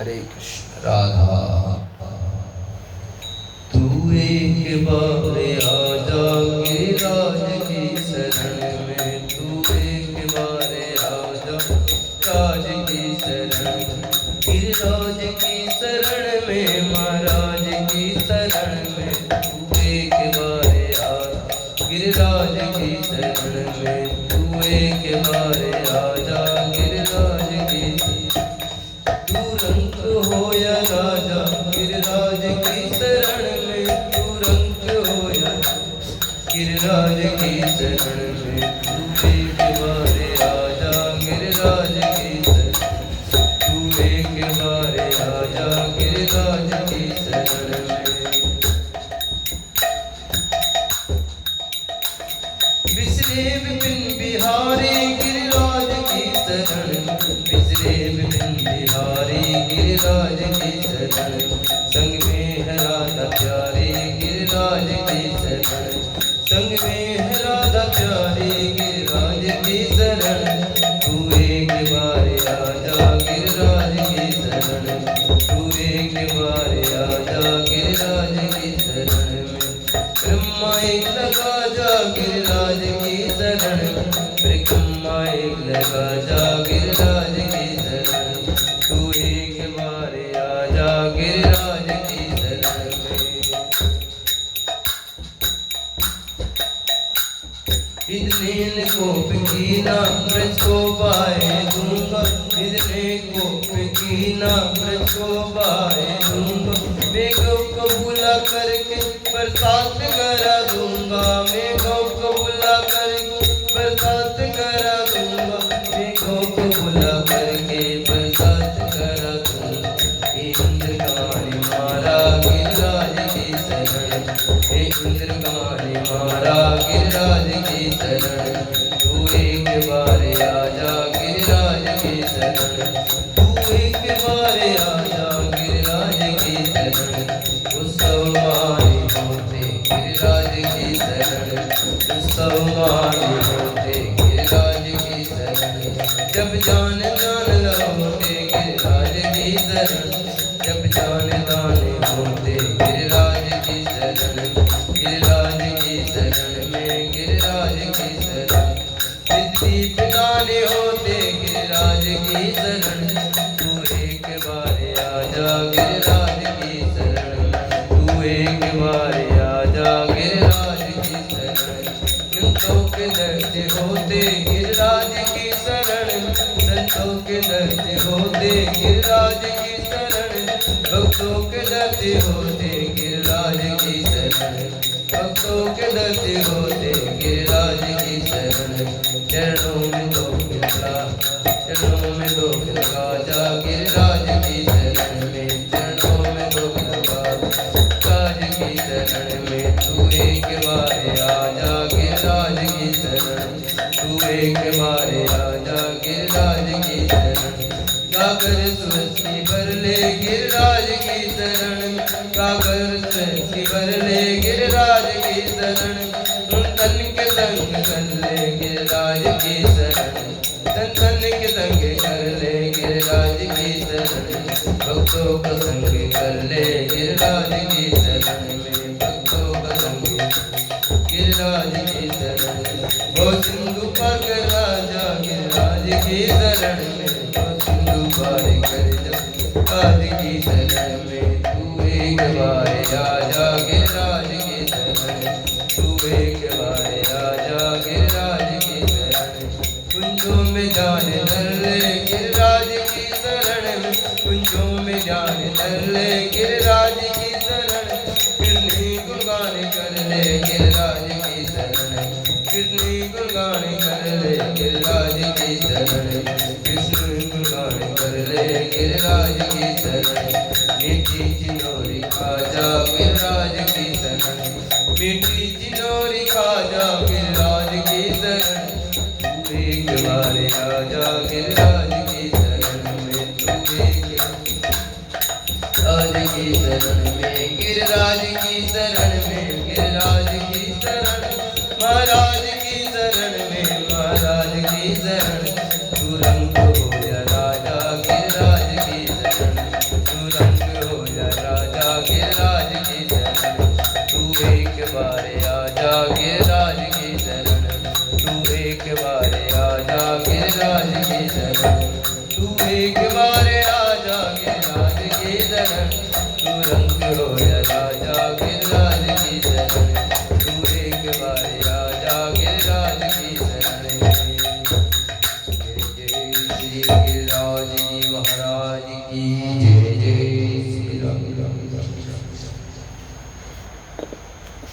हरे कृष्ण। राधा तू एक बार आजा गिरिराज की शरण में, तू एक बार आजा राज की शरण, गिरिराज की शरण में, महाराज की शरण में, तू एक बार आजा गिरिराज की शरण में, तू एक बार आजा गिरिराज की शरण, तू रंग हो या राजा गिरिराज की शरण में, तू रंग हो या गिरिराज की शरण में, तू एक बार आजा गिरिराज की शरण, तू एक बार आजा गिरिराज की शरण में। बिसरे विपिन बिहारी गिरिराज की शरण, बिसरे विपिन बिहारी गिरिराज की शरण, संग में है राधा प्यारी गिरिराज की शरण, संग में है राधा प्यारी गिरिराज की शरण, तू एक बार आजा गिरिराज की शरण, तू एक बार आजा गिरिराज की शरण में। ब्रह्मा एक लगा जा गिरिराज की शरण, ब्रह्मा एक लगा जा गिरिराज की शरण, तू एक बार आजा गिरिराज की शरण में। इतने कोप कीना ब्रज को बाए दूंगा, इतने कोप कीना ब्रज को बाए दूंगा, मैं गौ को बुला करके बरसात करा दूंगा, मैं गौ को बुला करके बरसात करा दूंगा, मैं गौ को बुला करके बरसात करा दूंगा। हे इंद्र कमाने मारा गिरिराज की शरण, हे इंद्र कमाने मारा गिरिराज की शरण, तू एक बार आजा गिरिराज की शरण, तू एक बार आजा गिरिराज की शरण, उत्सव माने होते गिरिराज की शरण, उत्सव माने होते गिरिराज की शरण, जब जान जान लौटे गिरिराज की शरण, जब जान दाने होते गिरिराज की शरण, गिरिराज की शरण में, गिरिराज की शरण, पृथ्वी पे गाने होते गिरिराज की शरण, तू एक बार आजा गिरिराज की शरण, तू एक बार आजा गिरिराज की शरण, संतों के दर्द होते गिरिराज की शरण, संतों के दर्द होते गिरिराज की शरण, भक्तों के दर्द होते गिरिराज की शरण, भक्तों के दर्द होते गिरिराज की शरण, चरणों में लोग लगा, चरणों में लोग लगा जा गिरिराज की शरण में, चरणों में लोग लगा राज की शरण में, तू एक बार आजा गिरिराज की शरण, तू एक बार आजा गिरिराज की शरण, गागर सुरस्ती भर ले गिरिराज की शरण, गागर सुरस्ती भर ले गिरिराज की शरण, तन के संग कर ले गिरिराज की शरण, तन के संग कर ले गिरिराज की शरण, भक्तों का संग कर ले गिरिराज की शरण में, भक्तों का संग गिरिराज की शरण, वो सिंधु पार कर राजा गिरिराज की शरण में, वो सिंधु पार कर राज की शरण में, तू एक बार आजा गिरिराज की शरण, तू एक बार आजा गिरिराज की शरण, कुंजों में जान धर ले गिरिराज की शरण में, कुंजों में जान धर ले गिरिराज की शरण, कितनी गुणगान कर ले गिरिराज की शरण, कितनी गुणगान कर ले गिरिराज की शरण, कृष्ण गुणगान कर ले गिरिराज की शरण, मीठी चिनोरी खाजा गिरिराज की शरण, मीठी चिनोरी खाजा गिरिराज की शरण, तू एक बार आजा गिरिराज की शरण में, तू एक राज की शरण में, गिरिराज की शरण में, गिरिराज की शरण, महाराज की शरण में, महाराज की शरण, तू रंग हो या राजा गिरिराज की शरण, गिरिराज की शरण, तू एक बार आजा गिरिराज की शरण, तू रंग हो या राजा गिरिराज की शरण, तू एक बार आजा गिरिराज की शरण। जय जय श्री गिरिराज